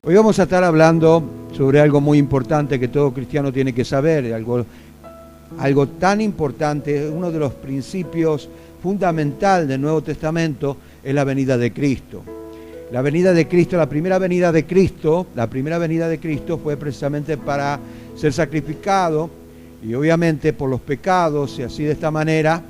Hoy vamos a estar hablando sobre algo muy importante que todo cristiano tiene que saber, algo tan importante, uno de los principios fundamentales del Nuevo Testamento es la venida de Cristo. La venida de Cristo, la primera venida de Cristo fue precisamente para ser sacrificado y obviamente por los pecados, y así de esta manera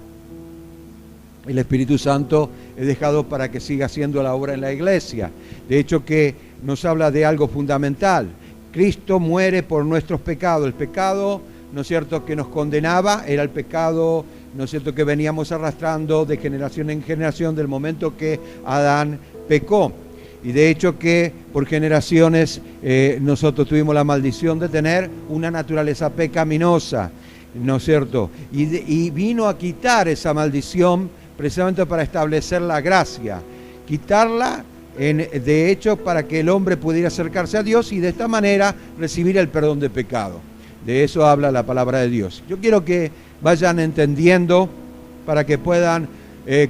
el Espíritu Santo es dejado para que siga haciendo la obra en la iglesia. De hecho que nos habla de algo fundamental. Cristo muere por nuestros pecados. El pecado, ¿no es cierto?, que nos condenaba era el pecado, ¿no es cierto?, que veníamos arrastrando de generación en generación del momento que Adán pecó. Y de hecho que por generaciones nosotros tuvimos la maldición de tener una naturaleza pecaminosa, ¿no es cierto? Y vino a quitar esa maldición precisamente para establecer la gracia, quitarla de hecho para que el hombre pudiera acercarse a Dios y de esta manera recibir el perdón de pecado. De eso habla la palabra de Dios. Yo quiero que vayan entendiendo para que puedan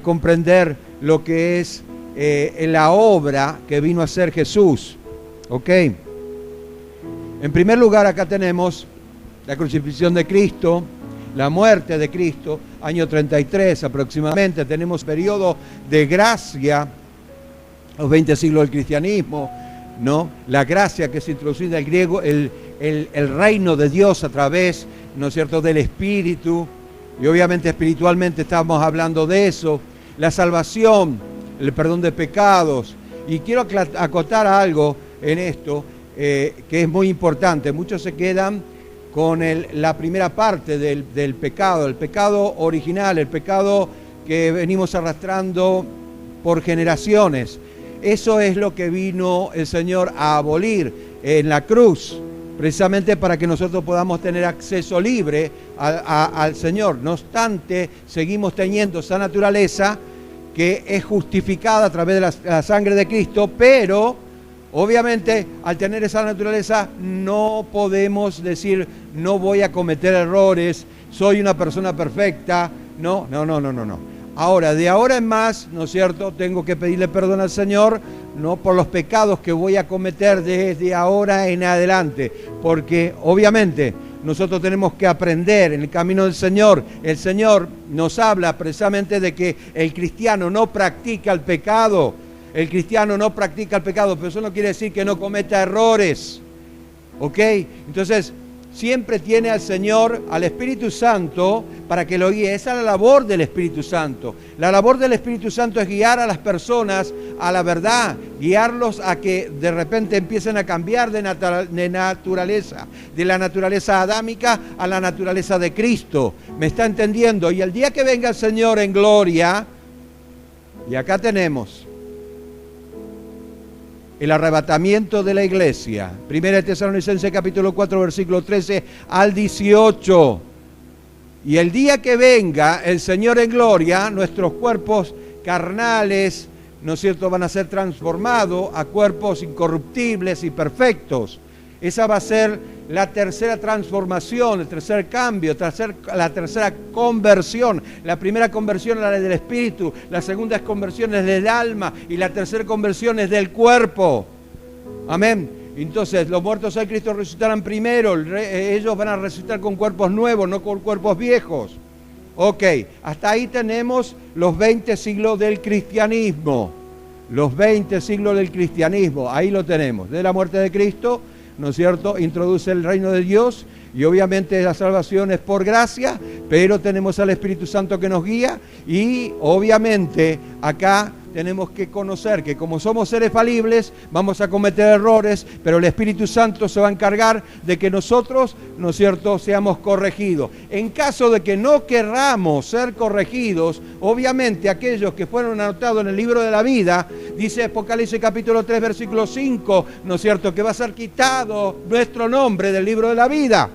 comprender lo que es la obra que vino a hacer Jesús. ¿Ok? En primer lugar, acá tenemos la crucifixión de Cristo, la muerte de Cristo, año 33 aproximadamente. Tenemos periodo de gracia, los 20 siglos del cristianismo, ¿no? La gracia que se introduce del griego, el reino de Dios a través, ¿no es cierto?, del Espíritu. Y obviamente espiritualmente estamos hablando de eso. La salvación, el perdón de pecados. Y quiero acotar algo en esto que es muy importante. Muchos se quedan con la primera parte del pecado, el pecado original, el pecado que venimos arrastrando por generaciones. Eso es lo que vino el Señor a abolir en la cruz, precisamente para que nosotros podamos tener acceso libre al Señor. No obstante, seguimos teniendo esa naturaleza que es justificada a través de la sangre de Cristo, pero obviamente al tener esa naturaleza no podemos decir no voy a cometer errores, soy una persona perfecta. No. Ahora, de ahora en más, ¿no es cierto?, tengo que pedirle perdón al Señor, no por los pecados que voy a cometer desde ahora en adelante, porque obviamente nosotros tenemos que aprender en el camino del Señor. El Señor nos habla precisamente de que el cristiano no practica el pecado. El cristiano no practica el pecado, pero eso no quiere decir que no cometa errores. ¿Ok? Entonces, siempre tiene al Señor, al Espíritu Santo, para que lo guíe. Esa es la labor del Espíritu Santo. La labor del Espíritu Santo es guiar a las personas a la verdad, guiarlos a que de repente empiecen a cambiar de naturaleza, de la naturaleza adámica a la naturaleza de Cristo. ¿Me está entendiendo? Y el día que venga el Señor en gloria, y acá tenemos el arrebatamiento de la iglesia. 1 Tesalonicenses capítulo 4, versículo 13 al 18. Y el día que venga el Señor en gloria, nuestros cuerpos carnales, ¿no es cierto?, van a ser transformados a cuerpos incorruptibles y perfectos. Esa va a ser la tercera transformación, el tercer cambio, la tercera conversión. La primera conversión es la del espíritu, la segunda conversión es del alma y la tercera conversión es del cuerpo. Amén. Entonces, los muertos en Cristo resucitarán primero, ellos van a resucitar con cuerpos nuevos, no con cuerpos viejos. Ok, hasta ahí tenemos los 20 siglos del cristianismo. Los 20 siglos del cristianismo, ahí lo tenemos. De la muerte de Cristo, ¿no es cierto?, introduce el reino de Dios y obviamente la salvación es por gracia, pero tenemos al Espíritu Santo que nos guía y obviamente acá tenemos que conocer que como somos seres falibles, vamos a cometer errores, pero el Espíritu Santo se va a encargar de que nosotros, ¿no es cierto?, seamos corregidos. En caso de que no querramos ser corregidos, obviamente aquellos que fueron anotados en el libro de la vida, dice Apocalipsis capítulo 3, versículo 5, ¿no es cierto?, que va a ser quitado nuestro nombre del libro de la vida.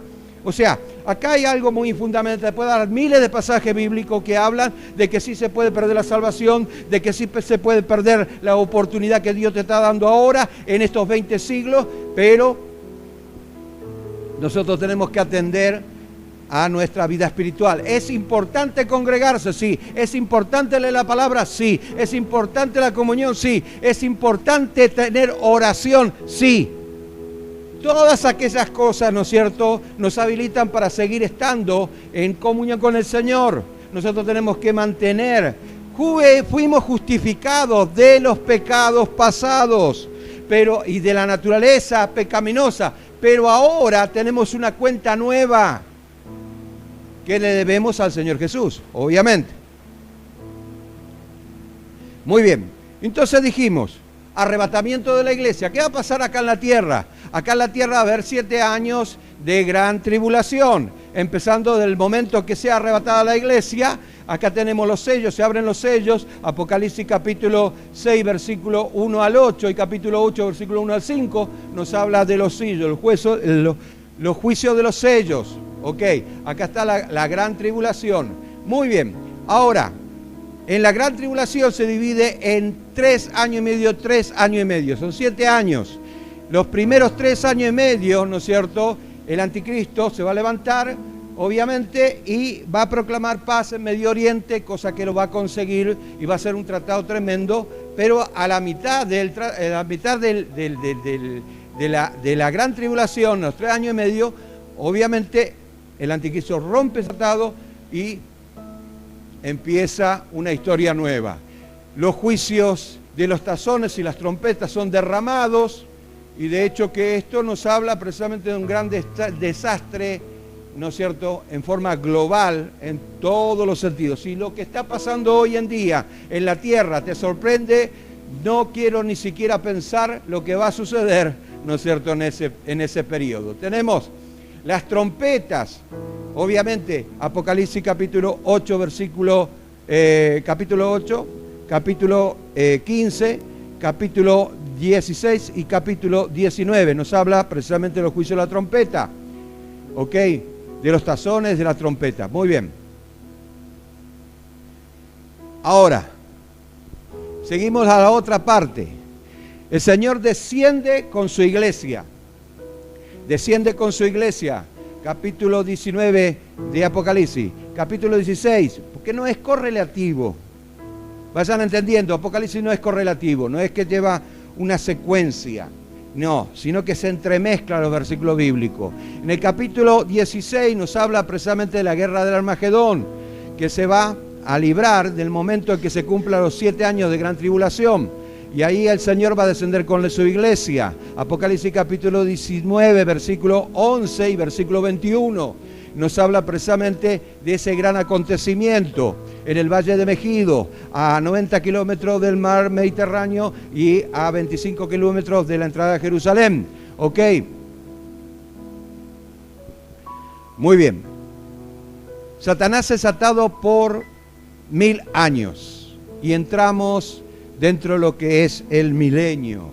O sea, acá hay algo muy fundamental. Puede dar miles de pasajes bíblicos que hablan de que sí se puede perder la salvación, de que sí se puede perder la oportunidad que Dios te está dando ahora en estos 20 siglos, pero nosotros tenemos que atender a nuestra vida espiritual. ¿Es importante congregarse? Sí. ¿Es importante leer la palabra? Sí. ¿Es importante la comunión? Sí. ¿Es importante tener oración? Sí. Todas aquellas cosas, ¿no es cierto?, nos habilitan para seguir estando en comunión con el Señor. Nosotros tenemos que mantener. Fuimos justificados de los pecados pasados y de la naturaleza pecaminosa, pero ahora tenemos una cuenta nueva que le debemos al Señor Jesús, obviamente. Muy bien, entonces dijimos, arrebatamiento de la iglesia. ¿Qué va a pasar acá en la tierra? Acá en la tierra va a haber 7 años de gran tribulación, empezando del momento que sea arrebatada la iglesia. Acá tenemos los sellos, se abren los sellos, Apocalipsis capítulo 6, versículo 1 al 8 y capítulo 8, versículo 1 al 5, nos habla de los sellos, los juicios de los sellos. Ok, acá está la gran tribulación. Muy bien, ahora, en la gran tribulación se divide en 3 años y medio, 3 años y medio, son 7 años. Los primeros 3 años y medio, ¿no es cierto?, el anticristo se va a levantar, obviamente, y va a proclamar paz en Medio Oriente, cosa que lo va a conseguir y va a ser un tratado tremendo, pero a la mitad de la gran tribulación, los 3 años y medio, obviamente el anticristo rompe el tratado y empieza una historia nueva. Los juicios de los tazones y las trompetas son derramados, y de hecho que esto nos habla precisamente de un gran desastre, ¿no es cierto?, en forma global, en todos los sentidos. Si lo que está pasando hoy en día en la tierra te sorprende, no quiero ni siquiera pensar lo que va a suceder, ¿no es cierto?, en ese periodo. Tenemos las trompetas, obviamente, Apocalipsis capítulo 8, capítulo 8, capítulo 15, capítulo 16 y capítulo 19. Nos habla precisamente de los juicios de la trompeta, ¿ok?, de los tazones de la trompeta. Muy bien. Ahora, seguimos a la otra parte. El Señor desciende con su iglesia. Desciende con su iglesia. Capítulo 19 de Apocalipsis. Capítulo 16. Porque no es correlativo. Vayan entendiendo, Apocalipsis no es correlativo. No es que lleva una secuencia. No, sino que se entremezclan los versículos bíblicos. En el capítulo 16 nos habla precisamente de la guerra del Armagedón, que se va a librar del momento en que se cumplan los 7 años de gran tribulación. Y ahí el Señor va a descender con su iglesia. Apocalipsis capítulo 19, versículo 11 y versículo 21. Nos habla precisamente de ese gran acontecimiento en el Valle de Megido, a 90 kilómetros del mar Mediterráneo y a 25 kilómetros de la entrada a Jerusalén. ¿Ok? Muy bien. Satanás es atado por 1000 años y entramos dentro de lo que es el milenio.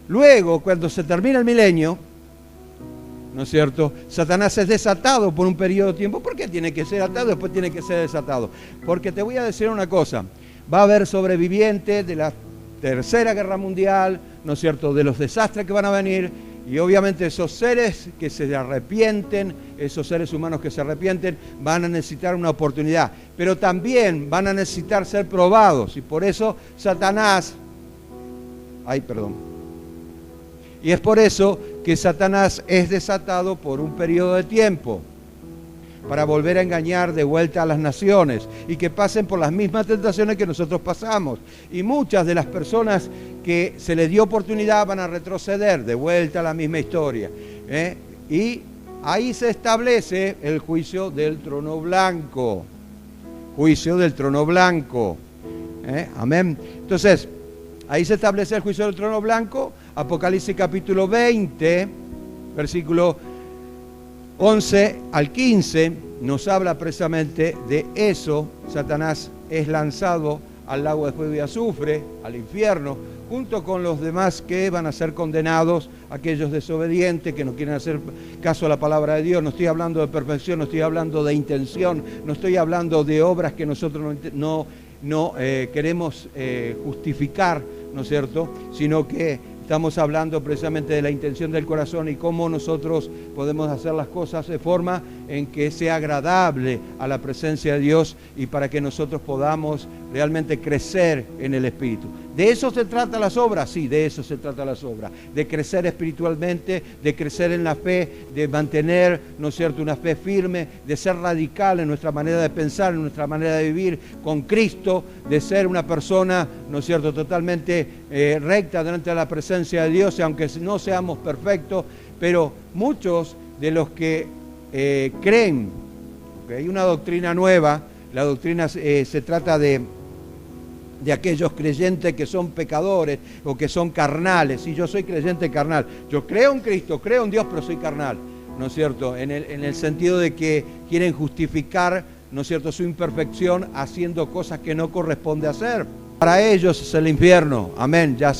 Luego, cuando se termina el milenio, ¿no es cierto?, Satanás es desatado por un periodo de tiempo. ¿Por qué tiene que ser atado y después tiene que ser desatado? Porque te voy a decir una cosa, va a haber sobrevivientes de la Tercera Guerra Mundial, ¿no es cierto?, de los desastres que van a venir, y obviamente esos seres que se arrepienten, esos seres humanos que se arrepienten, van a necesitar una oportunidad, pero también van a necesitar ser probados, y por eso Satanás, y es por eso que Satanás es desatado por un periodo de tiempo, para volver a engañar de vuelta a las naciones y que pasen por las mismas tentaciones que nosotros pasamos. Y muchas de las personas que se les dio oportunidad van a retroceder de vuelta a la misma historia. Y ahí se establece el juicio del trono blanco. Juicio del trono blanco. Amén. Entonces, ahí se establece el juicio del trono blanco. Apocalipsis capítulo 20, versículo 11 al 15, nos habla precisamente de eso. Satanás es lanzado al lago de fuego y azufre, al infierno, junto con los demás que van a ser condenados, aquellos desobedientes que no quieren hacer caso a la palabra de Dios. No estoy hablando de perfección, no estoy hablando de intención, no estoy hablando de obras que nosotros no queremos justificar, ¿no es cierto?, sino que estamos hablando precisamente de la intención del corazón y cómo nosotros podemos hacer las cosas de forma en que sea agradable a la presencia de Dios y para que nosotros podamos realmente crecer en el Espíritu. ¿De eso se trata las obras? Sí, de eso se trata las obras. De crecer espiritualmente, de crecer en la fe, de mantener, ¿no es cierto?, una fe firme, de ser radical en nuestra manera de pensar, en nuestra manera de vivir con Cristo, de ser una persona, ¿no es cierto?, totalmente recta delante de la presencia de Dios, aunque no seamos perfectos, pero muchos de los que creen que hay una doctrina nueva, la doctrina se trata de aquellos creyentes que son pecadores o que son carnales. Y yo soy creyente carnal. Yo creo en Cristo, creo en Dios, pero soy carnal, ¿no es cierto? En el sentido de que quieren justificar, ¿no es cierto?, su imperfección haciendo cosas que no corresponde hacer. Para ellos es el infierno, amén. Ya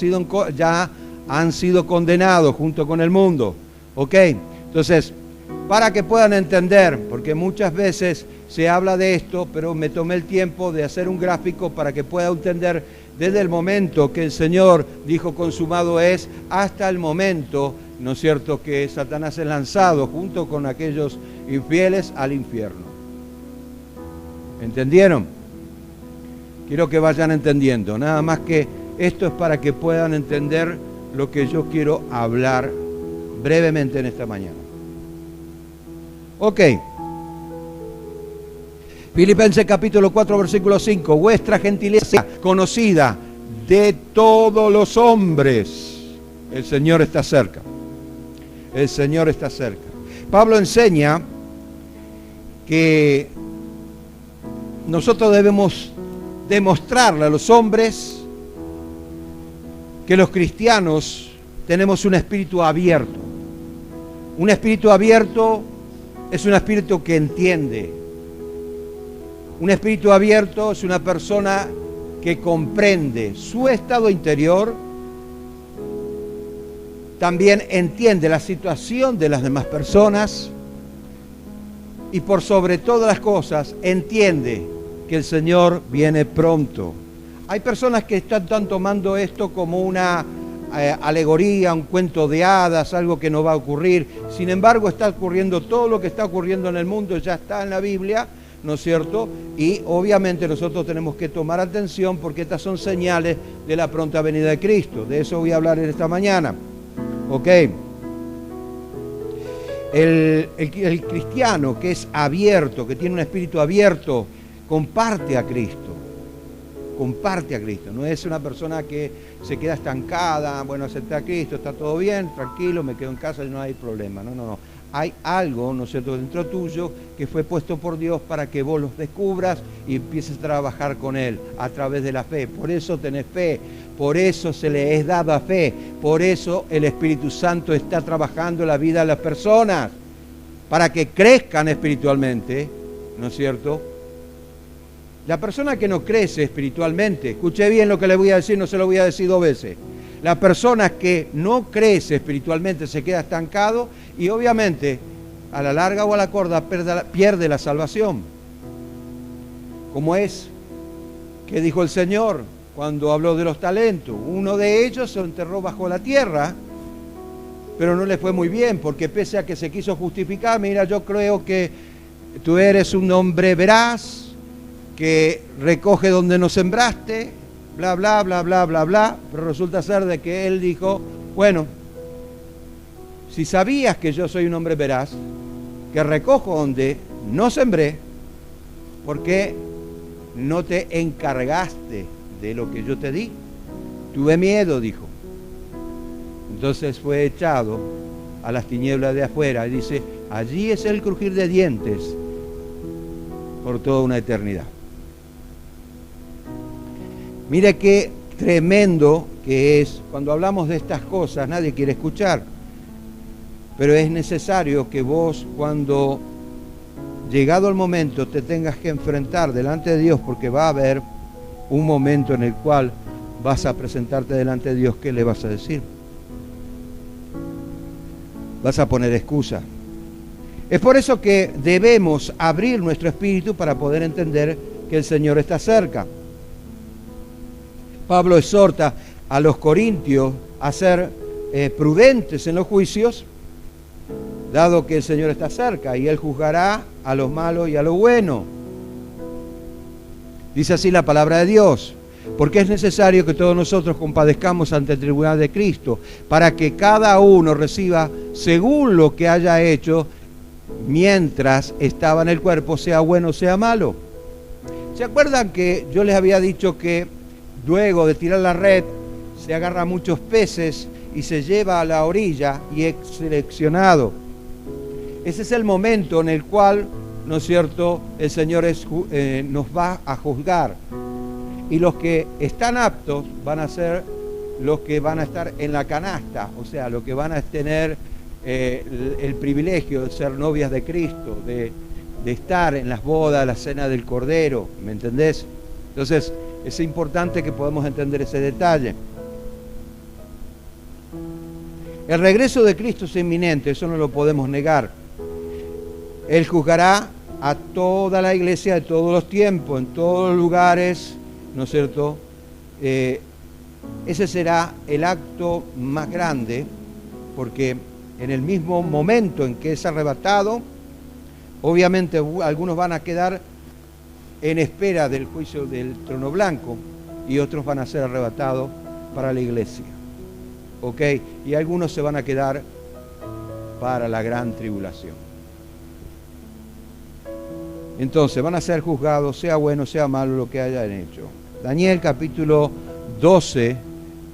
han sido condenados junto con el mundo, ¿ok? Entonces, para que puedan entender, porque muchas veces se habla de esto, pero me tomé el tiempo de hacer un gráfico para que pueda entender desde el momento que el Señor dijo consumado es, hasta el momento, ¿no es cierto?, que Satanás es lanzado junto con aquellos infieles al infierno. ¿Entendieron? Quiero que vayan entendiendo, nada más que esto es para que puedan entender lo que yo quiero hablar brevemente en esta mañana. Ok. Filipenses capítulo 4, versículo 5. Vuestra gentileza conocida de todos los hombres. El Señor está cerca. El Señor está cerca. Pablo enseña que nosotros debemos demostrarle a los hombres que los cristianos tenemos un espíritu abierto. Un espíritu abierto es un espíritu que entiende. Un espíritu abierto es una persona que comprende su estado interior, también entiende la situación de las demás personas y por sobre todas las cosas entiende que el Señor viene pronto. Hay personas que están tomando esto como una alegoría, un cuento de hadas, algo que no va a ocurrir. Sin embargo, está ocurriendo todo lo que está ocurriendo en el mundo, ya está en la Biblia, ¿no es cierto? Y obviamente nosotros tenemos que tomar atención porque estas son señales de la pronta venida de Cristo. De eso voy a hablar en esta mañana. Ok. El cristiano que es abierto, que tiene un espíritu abierto, comparte a Cristo. Comparte a Cristo. No es una persona que se queda estancada, bueno, acepté a Cristo, está todo bien, tranquilo, me quedo en casa y no hay problema. No. Hay algo, ¿no es cierto?, dentro tuyo que fue puesto por Dios para que vos los descubras y empieces a trabajar con Él a través de la fe. Por eso tenés fe, por eso se le es dada fe, por eso el Espíritu Santo está trabajando en la vida de las personas, para que crezcan espiritualmente, ¿no es cierto? La persona que no crece espiritualmente, escuche bien lo que le voy a decir, no se lo voy a decir 2 veces. La persona que no crece espiritualmente se queda estancado y obviamente a la larga o a la corta pierde la salvación. Como es que dijo el Señor cuando habló de los talentos. Uno de ellos se enterró bajo la tierra, pero no le fue muy bien porque pese a que se quiso justificar, mira, yo creo que tú eres un hombre veraz, que recoge donde no sembraste, bla, bla, bla, bla, bla, bla, pero resulta ser de que él dijo, bueno, si sabías que yo soy un hombre veraz, que recojo donde no sembré, ¿por qué no te encargaste de lo que yo te di? Tuve miedo, dijo. Entonces fue echado a las tinieblas de afuera y dice, allí es el crujir de dientes por toda una eternidad. Mire qué tremendo que es, cuando hablamos de estas cosas, nadie quiere escuchar, pero es necesario que vos, cuando llegado el momento, te tengas que enfrentar delante de Dios, porque va a haber un momento en el cual vas a presentarte delante de Dios. ¿Qué le vas a decir? Vas a poner excusa. Es por eso que debemos abrir nuestro espíritu para poder entender que el Señor está cerca. Pablo exhorta a los corintios a ser prudentes en los juicios dado que el Señor está cerca y Él juzgará a los malos y a los buenos. Dice así la palabra de Dios, porque es necesario que todos nosotros compadezcamos ante el tribunal de Cristo, para que cada uno reciba según lo que haya hecho mientras estaba en el cuerpo, sea bueno o sea malo. ¿Se acuerdan que yo les había dicho que luego de tirar la red se agarra muchos peces y se lleva a la orilla y es seleccionado? Ese es el momento en el cual, ¿no es cierto?, el Señor nos va a juzgar. Y los que están aptos van a ser los que van a estar en la canasta, o sea, los que van a tener el privilegio de ser novias de Cristo, de estar en las bodas, la cena del Cordero, ¿me entendés? Entonces, es importante que podamos entender ese detalle. El regreso de Cristo es inminente, eso no lo podemos negar. Él juzgará a toda la iglesia de todos los tiempos, en todos los lugares, ¿no es cierto? Ese será el acto más grande, porque en el mismo momento en que es arrebatado, obviamente algunos van a quedar en espera del juicio del trono blanco y otros van a ser arrebatados para la iglesia, ¿ok? Y algunos se van a quedar para la gran tribulación. Entonces van a ser juzgados, sea bueno, sea malo lo que hayan hecho. Daniel capítulo 12,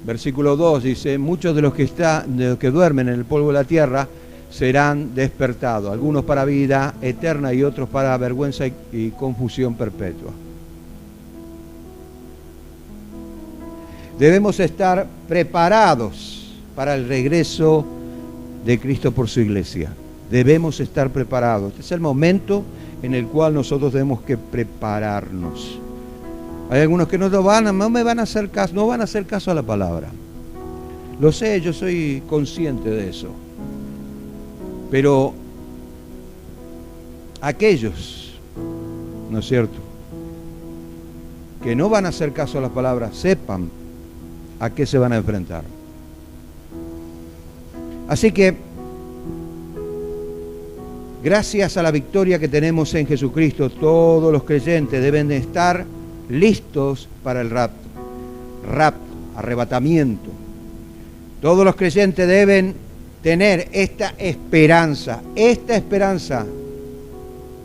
versículo 2 dice, muchos de los que duermen en el polvo de la tierra serán despertados, algunos para vida eterna y otros para vergüenza y confusión perpetua. Debemos estar preparados para el regreso de Cristo por su iglesia. Debemos estar preparados. Este es el momento en el cual nosotros tenemos que prepararnos. Hay algunos que no me van a hacer caso, no van a hacer caso a la palabra. Lo sé, yo soy consciente de eso. Pero aquellos, ¿no es cierto?, que no van a hacer caso a la palabra, sepan a qué se van a enfrentar. Así que, gracias a la victoria que tenemos en Jesucristo, todos los creyentes deben de estar listos para el rapto, arrebatamiento. Todos los creyentes deben tener esta esperanza. Esta esperanza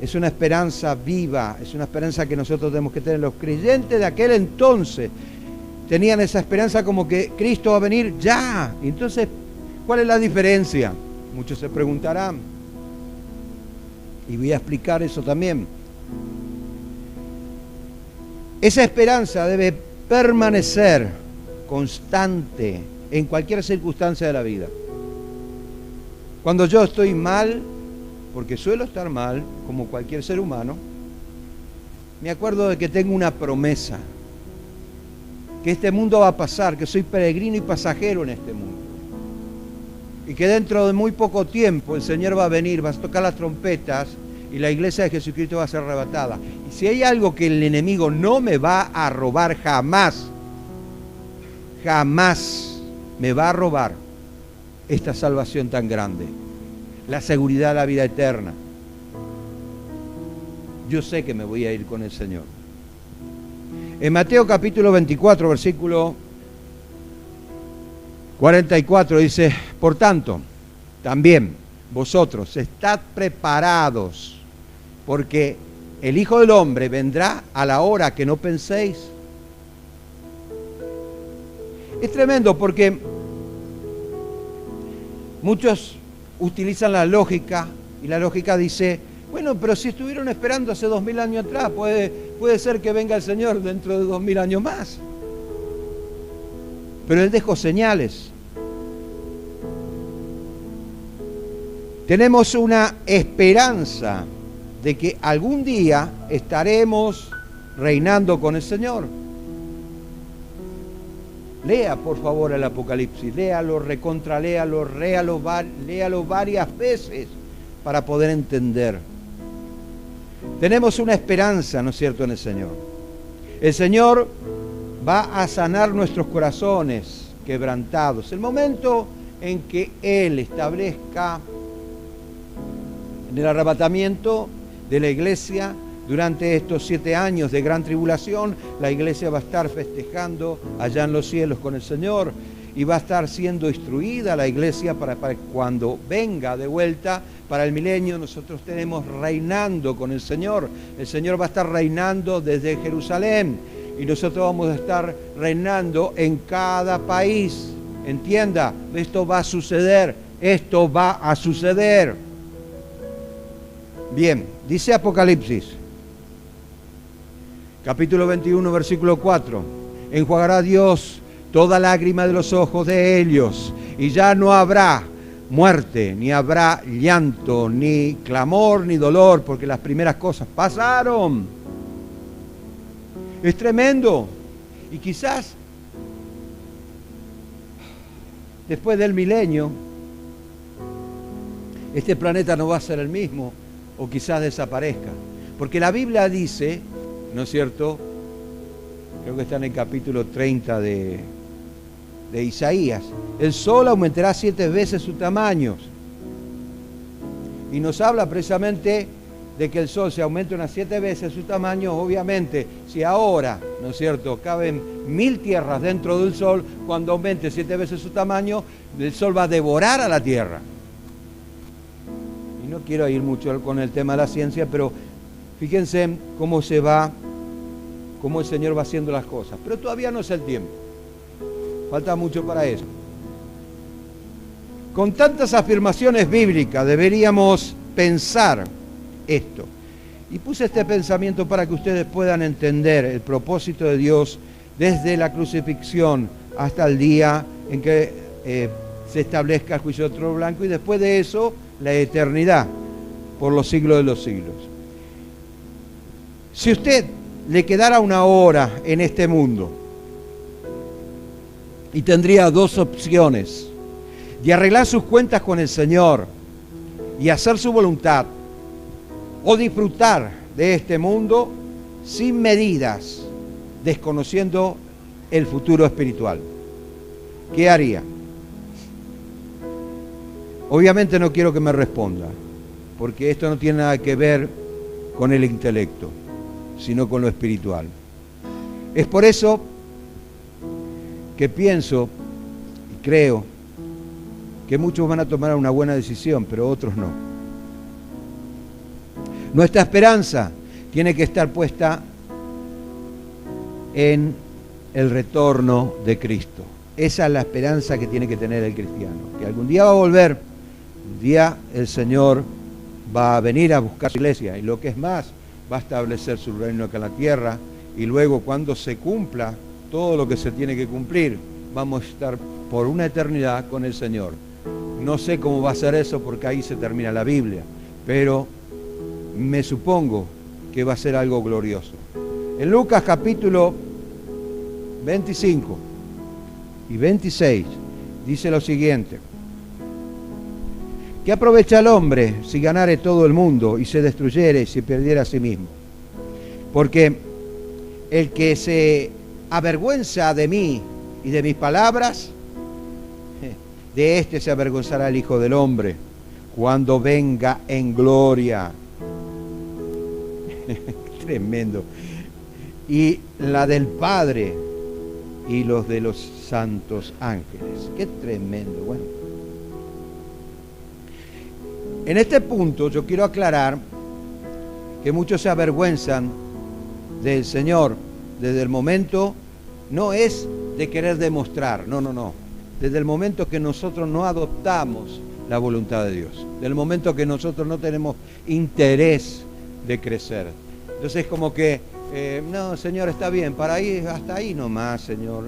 es una esperanza viva, es una esperanza que nosotros tenemos que tener. Los creyentes de aquel entonces tenían esa esperanza como que Cristo va a venir ya. Entonces, ¿cuál es la diferencia? Muchos se preguntarán. Y voy a explicar eso también. Esa esperanza debe permanecer constante en cualquier circunstancia de la vida. Cuando yo estoy mal, porque suelo estar mal, como cualquier ser humano, me acuerdo de que tengo una promesa, que este mundo va a pasar, que soy peregrino y pasajero en este mundo, y que dentro de muy poco tiempo el Señor va a venir, va a tocar las trompetas, y la iglesia de Jesucristo va a ser arrebatada. Y si hay algo que el enemigo no me va a robar jamás, jamás me va a robar esta salvación tan grande, la seguridad de la vida eterna. Yo sé que me voy a ir con el Señor. En Mateo capítulo 24, versículo 44 dice, por tanto, también vosotros estad preparados, porque el Hijo del Hombre vendrá a la hora que no penséis. Es tremendo porque muchos utilizan la lógica y la lógica dice, bueno, pero si estuvieron esperando hace 2000 años atrás, puede ser que venga el Señor dentro de 2000 años más. Pero Él dejó señales. Tenemos una esperanza de que algún día estaremos reinando con el Señor. Lea, por favor, el Apocalipsis, léalo, recontraléalo, léalo varias veces para poder entender. Tenemos una esperanza, ¿no es cierto?, en el Señor. El Señor va a sanar nuestros corazones quebrantados. El momento en que Él establezca En el arrebatamiento de la iglesia, durante estos 7 años de gran tribulación, la iglesia va a estar festejando allá en los cielos con el Señor y va a estar siendo instruida la iglesia para cuando venga de vuelta para el milenio. Nosotros tenemos reinando con el Señor. El Señor va a estar reinando desde Jerusalén y nosotros vamos a estar reinando en cada país. Entienda, esto va a suceder, esto va a suceder. Bien, dice Apocalipsis, capítulo 21, versículo 4. Enjuagará Dios toda lágrima de los ojos de ellos, y ya no habrá muerte, ni habrá llanto, ni clamor, ni dolor, porque las primeras cosas pasaron. Es tremendo. Y quizás después del milenio, este planeta no va a ser el mismo, o quizás desaparezca. Porque la Biblia dice, ¿no es cierto? Creo que está en el capítulo 30 de Isaías. El sol aumentará 7 veces su tamaño. Y nos habla precisamente de que el sol se aumente unas 7 veces su tamaño. Obviamente, si ahora, ¿no es cierto?, caben 1000 tierras dentro del sol, cuando aumente 7 veces su tamaño, el sol va a devorar a la tierra. Y no quiero ir mucho con el tema de la ciencia, pero fíjense cómo el Señor va haciendo las cosas. Pero todavía no es el tiempo. Falta mucho para eso. Con tantas afirmaciones bíblicas deberíamos pensar esto. Y puse este pensamiento para que ustedes puedan entender el propósito de Dios desde la crucifixión hasta el día en que se establezca el juicio de trono blanco y después de eso la eternidad por los siglos de los siglos. Si usted le quedara una hora en este mundo y tendría 2 opciones: de arreglar sus cuentas con el Señor y hacer su voluntad, o disfrutar de este mundo sin medidas, desconociendo el futuro espiritual, ¿qué haría? Obviamente no quiero que me responda, porque esto no tiene nada que ver con el intelecto, sino con lo espiritual. Es por eso que pienso y creo que muchos van a tomar una buena decisión, pero otros no. Nuestra esperanza tiene que estar puesta en el retorno de Cristo. Esa es la esperanza que tiene que tener el cristiano, que algún día va a volver, un día el Señor va a venir a buscar su iglesia, y lo que es más, va a establecer su reino acá en la tierra, y luego cuando se cumpla todo lo que se tiene que cumplir, vamos a estar por una eternidad con el Señor. No sé cómo va a ser eso, porque ahí se termina la Biblia, pero me supongo que va a ser algo glorioso. En Lucas capítulo 25 y 26 dice lo siguiente: ¿qué aprovecha el hombre si ganare todo el mundo y se destruyere y se perdiera a sí mismo? Porque el que se avergüenza de mí y de mis palabras, de este se avergonzará el Hijo del Hombre cuando venga en gloria. Tremendo. Y la del Padre y los de los santos ángeles. Qué tremendo. Bueno, en este punto yo quiero aclarar que muchos se avergüenzan del Señor desde el momento, no es de querer demostrar, no. Desde el momento que nosotros no adoptamos la voluntad de Dios, del momento que nosotros no tenemos interés de crecer. Entonces como que, no, Señor, está bien, para ahí, hasta ahí nomás, Señor,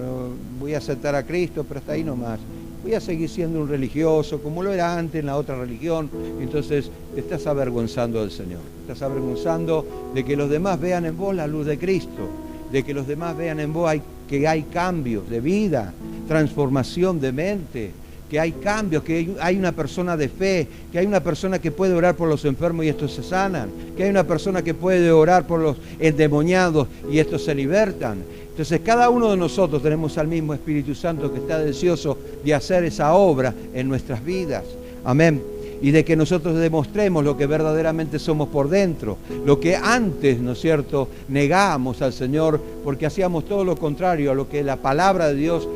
voy a aceptar a Cristo, pero hasta ahí nomás. Voy a seguir siendo un religioso, como lo era antes en la otra religión. Entonces te estás avergonzando del Señor, te estás avergonzando de que los demás vean en vos la luz de Cristo, de que los demás vean en vos que hay cambios de vida, transformación de mente, que hay cambios, que hay una persona de fe, que hay una persona que puede orar por los enfermos y estos se sanan, que hay una persona que puede orar por los endemoniados y estos se libertan. Entonces cada uno de nosotros tenemos al mismo Espíritu Santo que está deseoso de hacer esa obra en nuestras vidas. Amén. y de que nosotros demostremos lo que verdaderamente somos por dentro, lo que antes, ¿no es cierto?, negábamos al Señor porque hacíamos todo lo contrario a lo que la palabra de Dios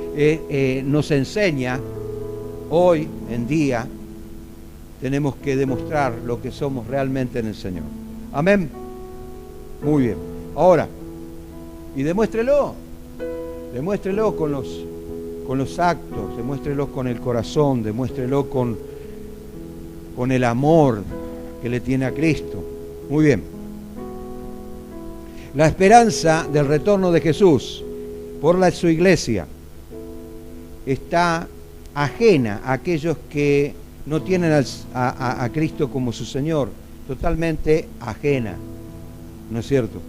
nos enseña. Hoy en día tenemos que demostrar lo que somos realmente en el Señor. Amén. Muy bien. Ahora, y demuéstrelo con los actos, demuéstrelo con el corazón, demuéstrelo con el amor que le tiene a Cristo. Muy bien. La esperanza del retorno de Jesús por su iglesia está ajena a aquellos que no tienen a Cristo como su Señor, totalmente ajena, ¿no es cierto?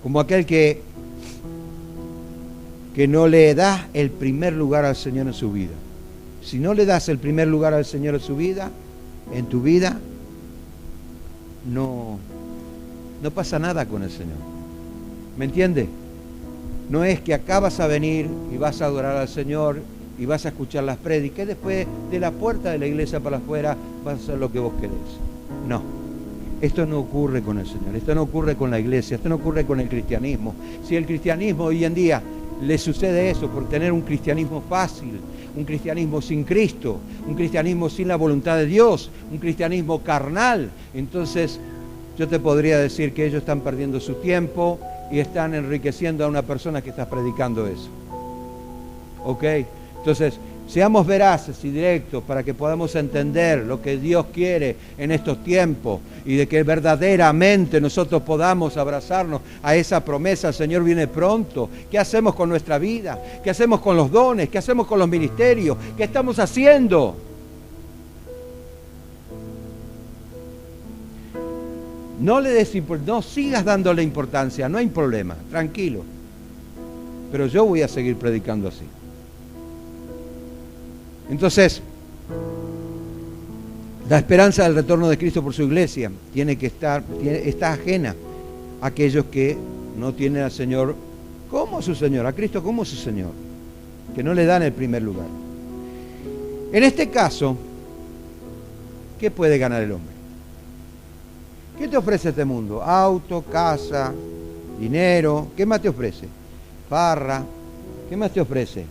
Como aquel que no le da el primer lugar al Señor en su vida. Si no le das el primer lugar al Señor en tu vida, no pasa nada con el Señor. ¿Me entiende? No es que acá vas a venir y vas a adorar al Señor y vas a escuchar las prédicas y después de la puerta de la iglesia para afuera vas a hacer lo que vos querés. No, esto no ocurre con el Señor, esto no ocurre con la iglesia, esto no ocurre con el cristianismo. Si el cristianismo hoy en día le sucede eso por tener un cristianismo fácil, un cristianismo sin Cristo, un cristianismo sin la voluntad de Dios, un cristianismo carnal, entonces yo te podría decir que ellos están perdiendo su tiempo y están enriqueciendo a una persona que está predicando eso. ¿Ok? Entonces, seamos veraces y directos para que podamos entender lo que Dios quiere en estos tiempos y de que verdaderamente nosotros podamos abrazarnos a esa promesa. El Señor viene pronto. ¿Qué hacemos con nuestra vida? ¿Qué hacemos con los dones? ¿Qué hacemos con los ministerios? ¿Qué estamos haciendo? No sigas dándole importancia, no hay problema, tranquilo. Pero yo voy a seguir predicando así. Entonces, la esperanza del retorno de Cristo por su iglesia está ajena a aquellos que no tienen al Señor como su Señor, a Cristo como su Señor, que no le dan el primer lugar. En este caso, ¿qué puede ganar el hombre? ¿Qué te ofrece este mundo? Auto, casa, dinero, ¿qué más te ofrece? Farra, ¿qué más te ofrece?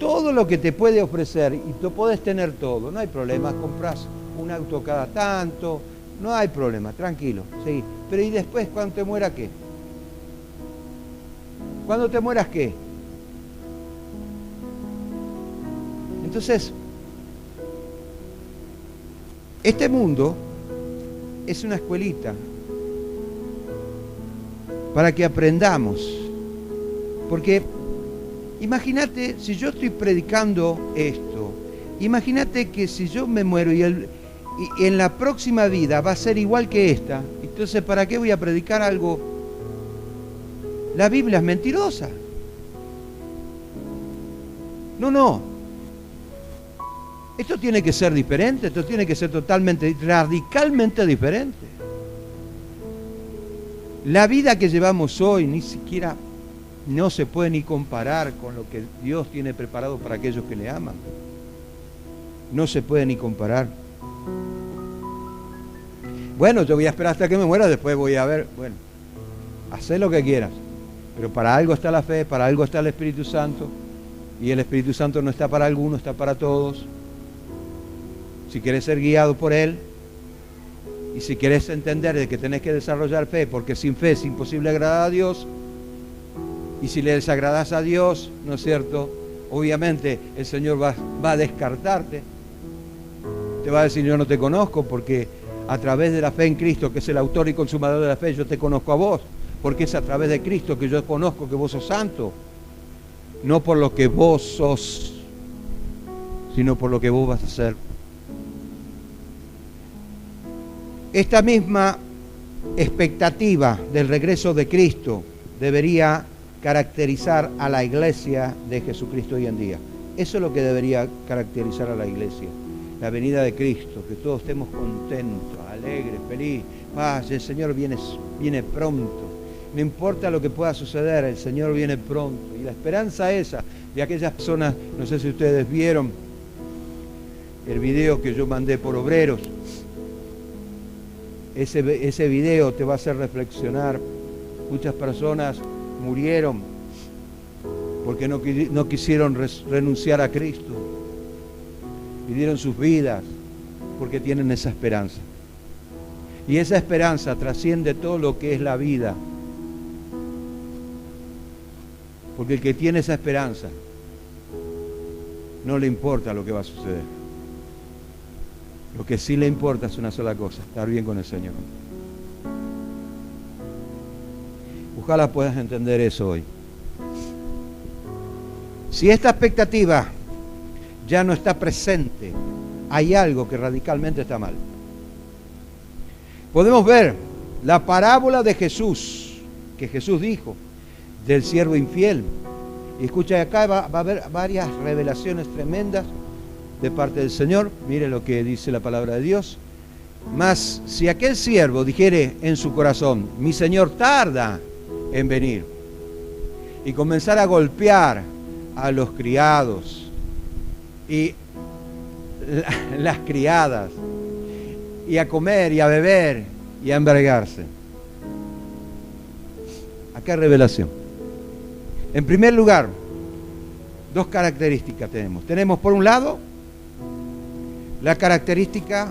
Todo lo que te puede ofrecer y tú puedes tener todo, no hay problema, compras un auto cada tanto, no hay problema, tranquilo, sí. Pero ¿y después cuando te muera qué? ¿Cuándo te mueras qué? Entonces, este mundo es una escuelita para que aprendamos, porque imagínate, si yo estoy predicando esto, imagínate que si yo me muero y en la próxima vida va a ser igual que esta, entonces ¿para qué voy a predicar algo? La Biblia es mentirosa. No. Esto tiene que ser diferente, esto tiene que ser radicalmente diferente. La vida que llevamos hoy ni siquiera no se puede ni comparar con lo que Dios tiene preparado para aquellos que le aman. No se puede ni comparar. Bueno, yo voy a esperar hasta que me muera, después voy a ver, bueno, haz lo que quieras. Pero para algo está la fe, para algo está el Espíritu Santo. Y el Espíritu Santo no está para algunos, está para todos. Si quieres ser guiado por Él, y si quieres entender de que tenés que desarrollar fe, porque sin fe es imposible agradar a Dios, y si le desagradas a Dios, ¿no es cierto? Obviamente el Señor va a descartarte. Te va a decir, yo no te conozco, porque a través de la fe en Cristo, que es el autor y consumador de la fe, yo te conozco a vos, porque es a través de Cristo que yo conozco que vos sos santo, no por lo que vos sos, sino por lo que vos vas a hacer. Esta misma expectativa del regreso de Cristo debería caracterizar a la iglesia de Jesucristo hoy en día. Eso es lo que debería caracterizar a la iglesia. La venida de Cristo, que todos estemos contentos, alegres, felices, paz, el Señor viene pronto. No importa lo que pueda suceder, el Señor viene pronto. Y la esperanza esa de aquellas personas, no sé si ustedes vieron el video que yo mandé por Obreros. Ese video te va a hacer reflexionar. Muchas personas murieron porque no quisieron renunciar a Cristo. Y dieron sus vidas porque tienen esa esperanza. Y esa esperanza trasciende todo lo que es la vida. Porque el que tiene esa esperanza no le importa lo que va a suceder. Lo que sí le importa es una sola cosa: estar bien con el Señor. Ojalá puedas entender eso hoy. Si esta expectativa ya no está presente, hay algo que radicalmente está mal. Podemos ver la parábola de Jesús, que Jesús dijo, del siervo infiel. Y escucha, acá va a haber varias revelaciones tremendas de parte del Señor. Mire lo que dice la palabra de Dios. Mas si aquel siervo dijere en su corazón: mi Señor tarda en venir, y comenzar a golpear a los criados y las criadas, y a comer y a beber y a embriagarse. Acá hay revelación. En primer lugar, dos características tenemos. Tenemos por un lado la característica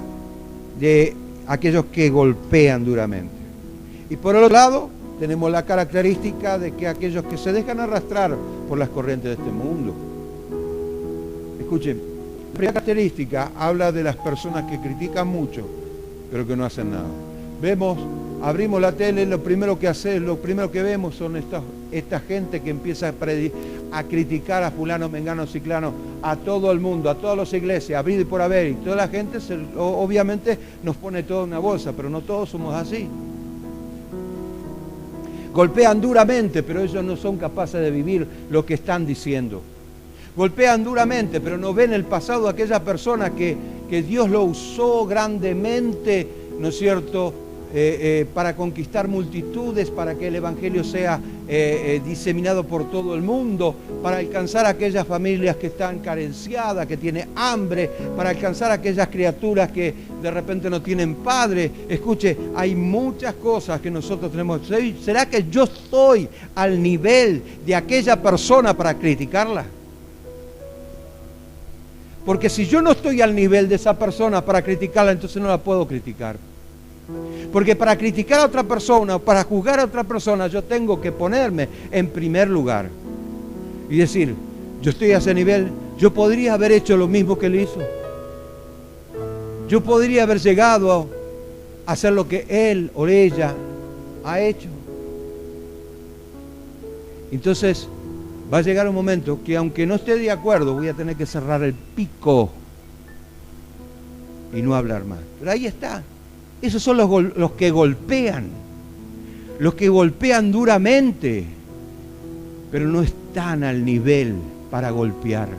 de aquellos que golpean duramente. Y por otro lado, tenemos la característica de que aquellos que se dejan arrastrar por las corrientes de este mundo. Escuchen, la primera característica habla de las personas que critican mucho, pero que no hacen nada. Abrimos la tele, lo primero que vemos son esta gente que empieza a criticar a fulano, mengano, ciclano, a todo el mundo, a todas las iglesias, habido y por haber, y toda la gente obviamente nos pone todo en una bolsa, pero no todos somos así. Golpean duramente, pero ellos no son capaces de vivir lo que están diciendo. Golpean duramente, pero no ven el pasado de aquella persona que Dios lo usó grandemente, ¿no es cierto?, para conquistar multitudes, para que el Evangelio sea diseminado por todo el mundo, para alcanzar a aquellas familias que están carenciadas, que tienen hambre, para alcanzar a aquellas criaturas que de repente no tienen padre. Escuche, hay muchas cosas que nosotros tenemos. ¿Será que yo estoy al nivel de aquella persona para criticarla? Porque si yo no estoy al nivel de esa persona para criticarla, entonces no la puedo criticar. Porque para criticar a otra persona, para juzgar a otra persona, yo tengo que ponerme en primer lugar y decir: yo estoy a ese nivel, yo podría haber hecho lo mismo que él hizo. Yo podría haber llegado a hacer lo que él o ella ha hecho. Entonces va a llegar un momento que, aunque no esté de acuerdo, voy a tener que cerrar el pico y no hablar más. Pero ahí está. Esos son los que golpean duramente, pero no están al nivel para golpear.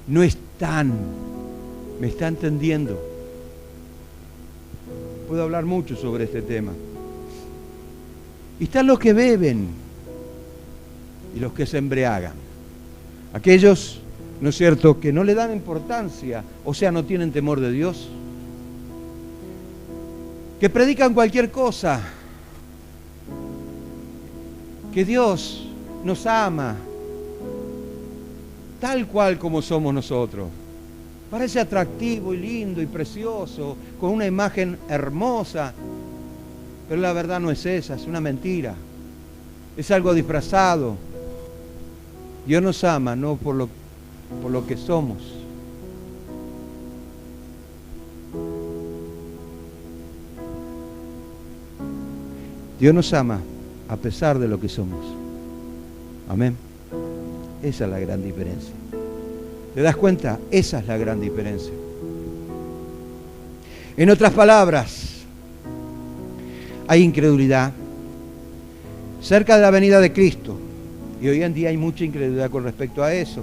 No están. ¿Me está entendiendo? Puedo hablar mucho sobre este tema. Y están los que beben y los que se embriagan. Aquellos, ¿no es cierto?, que no le dan importancia, o sea, no tienen temor de Dios, que predican cualquier cosa, que Dios nos ama tal cual como somos nosotros. Parece atractivo y lindo y precioso, con una imagen hermosa, pero la verdad no es esa, es una mentira, es algo disfrazado. Dios nos ama no por lo que somos. Dios nos ama a pesar de lo que somos. Amén. Esa es la gran diferencia. ¿Te das cuenta? Esa es la gran diferencia. En otras palabras, hay incredulidad cerca de la venida de Cristo. Y hoy en día hay mucha incredulidad con respecto a eso.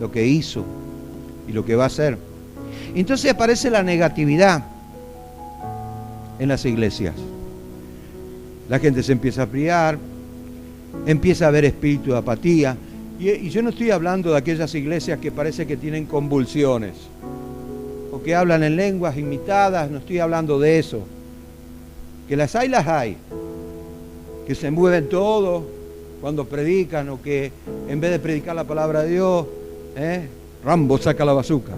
Lo que hizo y lo que va a hacer. Entonces aparece la negatividad en las iglesias. La gente se empieza a enfriar, empieza a haber espíritu de apatía, Y yo no estoy hablando de aquellas iglesias que parece que tienen convulsiones o que hablan en lenguas imitadas, no estoy hablando de eso. Que las hay, que se mueven todo cuando predican o que en vez de predicar la palabra de Dios, Rambo saca la bazuca.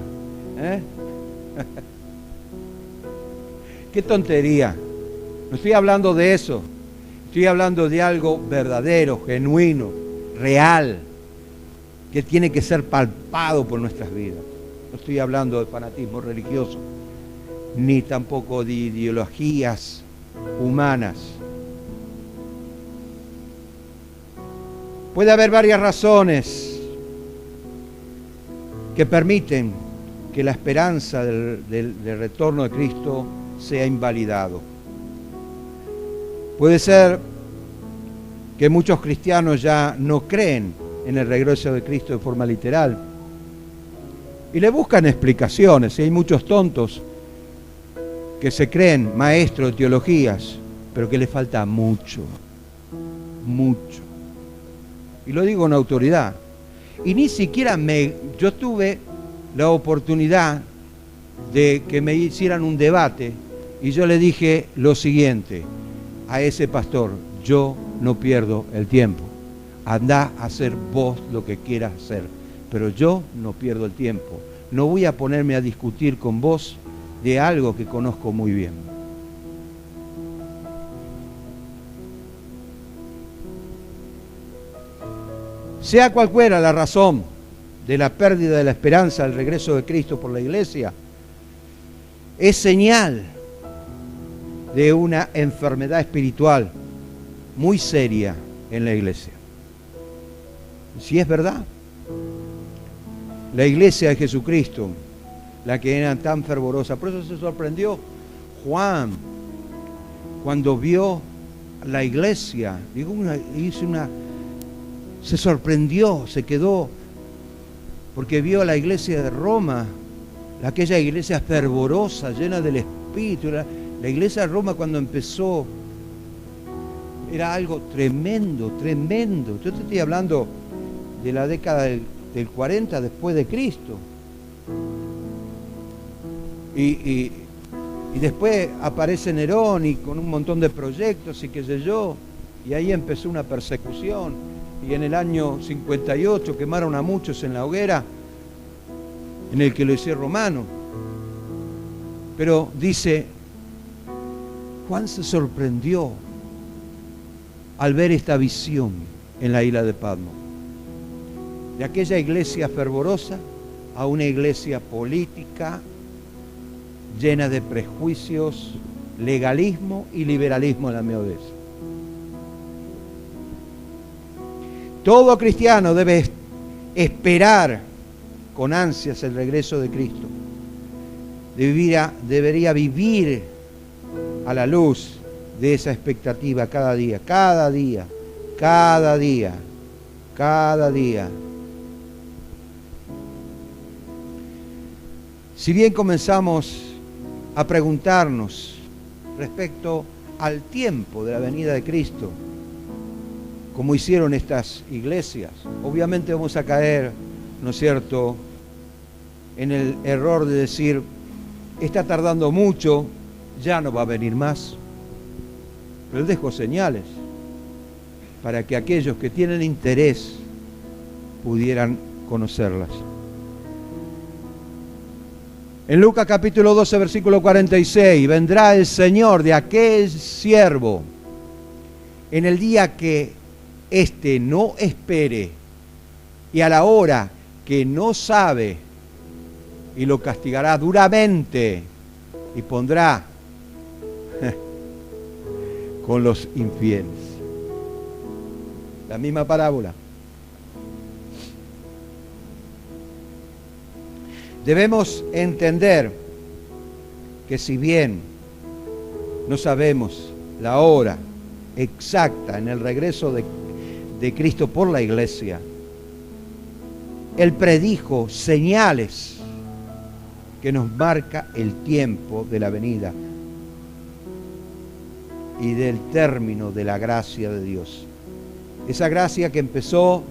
Qué tontería. No estoy hablando de eso. Estoy hablando de algo verdadero, genuino, real, que tiene que ser palpado por nuestras vidas. No estoy hablando de fanatismo religioso, ni tampoco de ideologías humanas. Puede haber varias razones que permiten que la esperanza del retorno de Cristo sea invalidado. Puede ser que muchos cristianos ya no creen en el regreso de Cristo de forma literal y le buscan explicaciones. Y hay muchos tontos que se creen maestros de teologías, pero que les falta mucho. Y lo digo con autoridad. Y ni siquiera yo tuve la oportunidad de que me hicieran un debate y yo le dije lo siguiente a ese pastor: yo no pierdo el tiempo, andá a hacer vos lo que quieras hacer, pero yo no pierdo el tiempo, no voy a ponerme a discutir con vos de algo que conozco muy bien. Sea cual fuera la razón de la pérdida de la esperanza al regreso de Cristo por la iglesia, es señal de una enfermedad espiritual muy seria en la iglesia. Si es verdad, la iglesia de Jesucristo, la que era tan fervorosa, por eso se sorprendió Juan cuando vio la iglesia, se sorprendió, se quedó, porque vio a la iglesia de Roma, aquella iglesia fervorosa, llena del Espíritu. La iglesia de Roma cuando empezó era algo tremendo. Yo te estoy hablando de la década del 40 después de Cristo. Y después aparece Nerón y con un montón de proyectos y qué sé yo, y ahí empezó una persecución. Y en el año 58 quemaron a muchos en la hoguera en el que lo hicieron romano. Pero dice, Juan se sorprendió al ver esta visión en la isla de Patmos, de aquella iglesia fervorosa a una iglesia política llena de prejuicios, legalismo y liberalismo en la misma vez. Todo cristiano debe esperar con ansias el regreso de Cristo. Debería vivir a la luz de esa expectativa cada día. Si bien comenzamos a preguntarnos respecto al tiempo de la venida de Cristo, como hicieron estas iglesias, obviamente vamos a caer, ¿no es cierto?, en el error de decir, está tardando mucho, ya no va a venir más. Pero Él dejó señales para que aquellos que tienen interés pudieran conocerlas. En Lucas capítulo 12, versículo 46, vendrá el Señor de aquel siervo en el día que éste no espere y a la hora que no sabe, y lo castigará duramente y pondrá con los infieles. La misma parábola. Debemos entender que si bien no sabemos la hora exacta en el regreso de Cristo por la iglesia, Él predijo señales que nos marca el tiempo de la venida y del término de la gracia de Dios. Esa gracia que empezó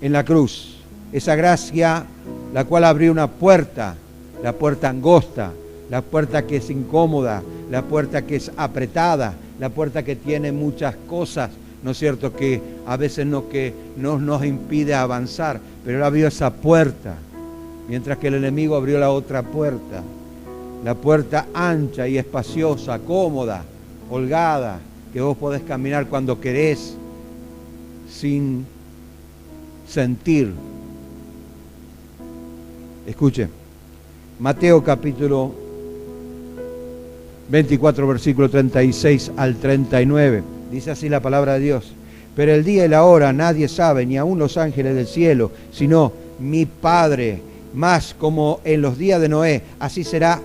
en la cruz. Esa gracia, la cual abrió una puerta, la puerta angosta, la puerta que es incómoda, la puerta que es apretada, la puerta que tiene muchas cosas, ¿no es cierto?, que a veces no nos impide avanzar, pero Él abrió esa puerta, mientras que el enemigo abrió la otra puerta, la puerta ancha y espaciosa, cómoda, holgada, que vos podés caminar cuando querés, sin sentir. Escuche, Mateo capítulo 24, versículo 36 al 39. Dice así la palabra de Dios. Pero el día y la hora nadie sabe, ni aun los ángeles del cielo, sino mi Padre. Más como en los días de Noé, así será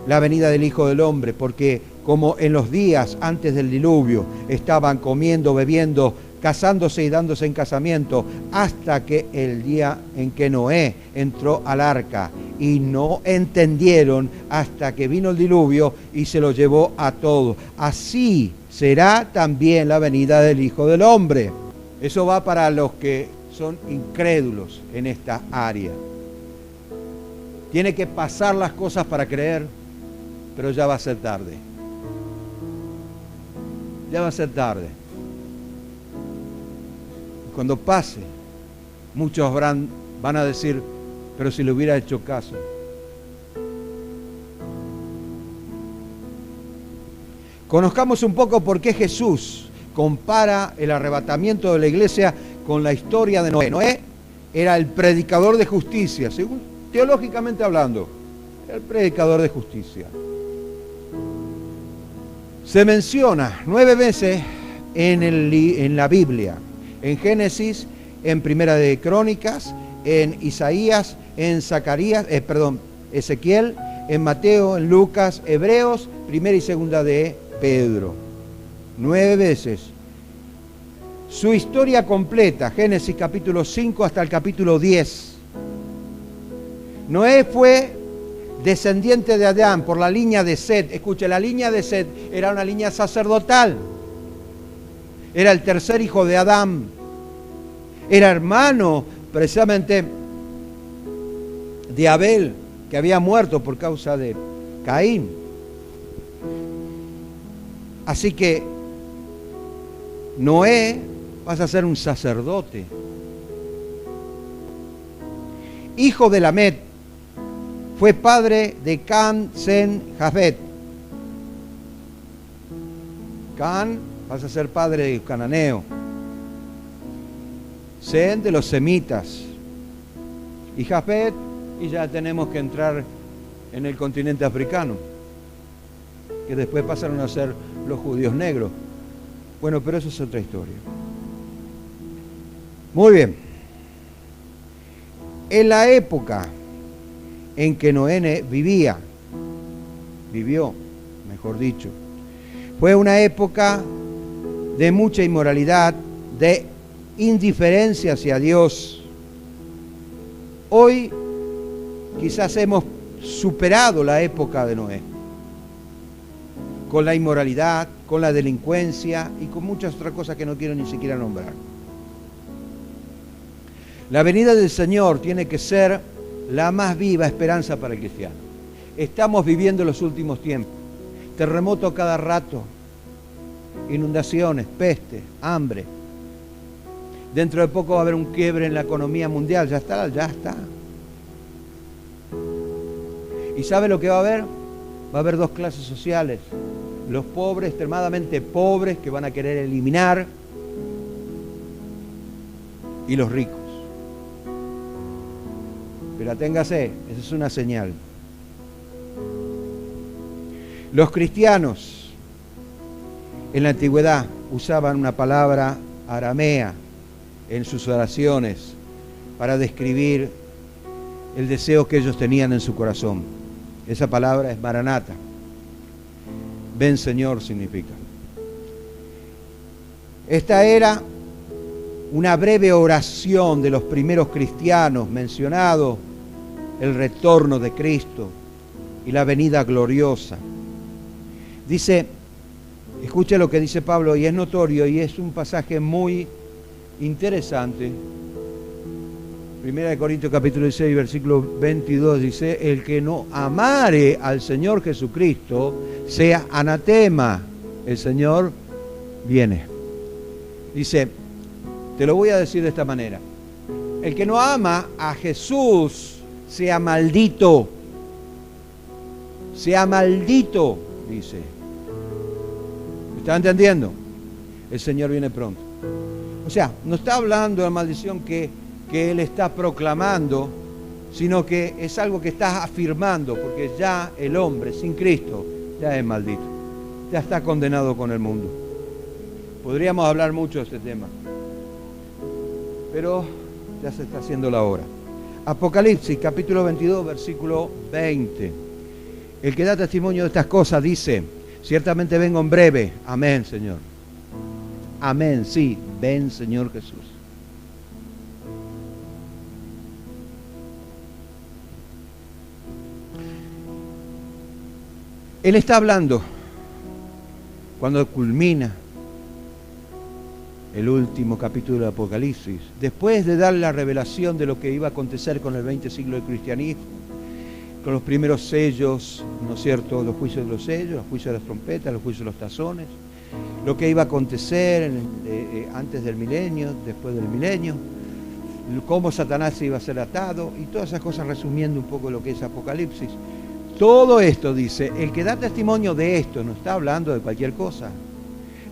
la venida del Hijo del Hombre, porque como en los días antes del diluvio estaban comiendo, bebiendo, casándose y dándose en casamiento, hasta que el día en que Noé entró al arca, y no entendieron hasta que vino el diluvio y se lo llevó a todos. Así será también la venida del Hijo del Hombre. Eso va para los que son incrédulos en esta área. Tiene que pasar las cosas para creer, pero ya va a ser tarde. Ya va a ser tarde. Cuando pase, muchos van a decir, pero si le hubiera hecho caso. Conozcamos un poco por qué Jesús compara el arrebatamiento de la iglesia con la historia de Noé. Noé era el predicador de justicia, según teológicamente hablando, el predicador de justicia. Se menciona 9 veces en la Biblia, en Génesis, en Primera de Crónicas, en Isaías, en Ezequiel, en Mateo, en Lucas, Hebreos, Primera y Segunda de Pedro. 9 veces. Su historia completa, Génesis capítulo 5 hasta el capítulo 10. Noé fue descendiente de Adán por la línea de Set. Escuche, la línea de Set era una línea sacerdotal. Era el tercer hijo de Adán. Era hermano precisamente de Abel, que había muerto por causa de Caín. Así que Noé pasa a ser un sacerdote. Hijo de Lamet, fue padre de Can, Sen, Jafet. Can pasa a ser padre de Cananeo. Sen de los semitas. Y Jafet, y ya tenemos que entrar en el continente africano, que después pasaron a ser los judíos negros. Bueno, pero eso es otra historia. Muy bien. En la época en que Noé vivió, mejor dicho, fue una época de mucha inmoralidad, de indiferencia hacia Dios. Hoy quizás hemos superado la época de Noé, con la inmoralidad, con la delincuencia y con muchas otras cosas que no quiero ni siquiera nombrar. La venida del Señor tiene que ser la más viva esperanza para el cristiano. Estamos viviendo los últimos tiempos. Terremoto cada rato, inundaciones, peste, hambre. Dentro de poco va a haber un quiebre en la economía mundial. Ya está. ¿Y sabe lo que va a haber? Va a haber 2 clases sociales. Los pobres, extremadamente pobres, que van a querer eliminar, y los ricos. Pero aténgase, esa es una señal. Los cristianos en la antigüedad usaban una palabra aramea en sus oraciones para describir el deseo que ellos tenían en su corazón. Esa palabra es Maranata. Ven Señor significa. Esta era una breve oración de los primeros cristianos mencionado el retorno de Cristo y la venida gloriosa. Dice, escuche lo que dice Pablo, y es notorio y es un pasaje muy interesante. 1 Corintios capítulo 16, versículo 22 dice, el que no amare al Señor Jesucristo sea anatema. El Señor viene. Dice, te lo voy a decir de esta manera. El que no ama a Jesús sea maldito. Sea maldito, dice. ¿Me está entendiendo? El Señor viene pronto. O sea, no está hablando de la maldición que Él está proclamando, sino que es algo que está afirmando, porque ya el hombre sin Cristo ya es maldito, ya está condenado con el mundo. Podríamos hablar mucho de este tema, pero ya se está haciendo la hora. Apocalipsis capítulo 22, versículo 20. El que da testimonio de estas cosas dice, ciertamente vengo en breve. Amén, Señor. Amén, sí, ven, Señor Jesús. Él está hablando cuando culmina el último capítulo del Apocalipsis, después de dar la revelación de lo que iba a acontecer con el 20 siglo del cristianismo, con los primeros sellos, ¿no es cierto?, los juicios de los sellos, los juicios de las trompetas, los juicios de los tazones, lo que iba a acontecer antes del milenio, después del milenio, cómo Satanás iba a ser atado y todas esas cosas, resumiendo un poco lo que es Apocalipsis. Todo esto dice, el que da testimonio de esto no está hablando de cualquier cosa,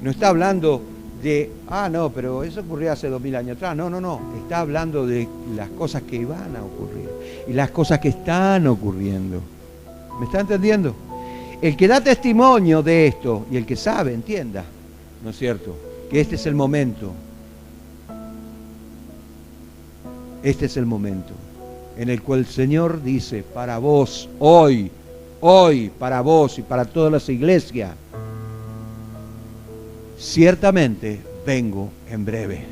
no está hablando de, no, pero eso ocurrió hace 2000 años atrás, no, está hablando de las cosas que van a ocurrir y las cosas que están ocurriendo. ¿Me está entendiendo? El que da testimonio de esto y el que sabe, entienda, ¿no es cierto?, que este es el momento. Este es el momento en el cual el Señor dice, para vos, hoy, para vos y para todas las iglesias, ciertamente vengo en breve.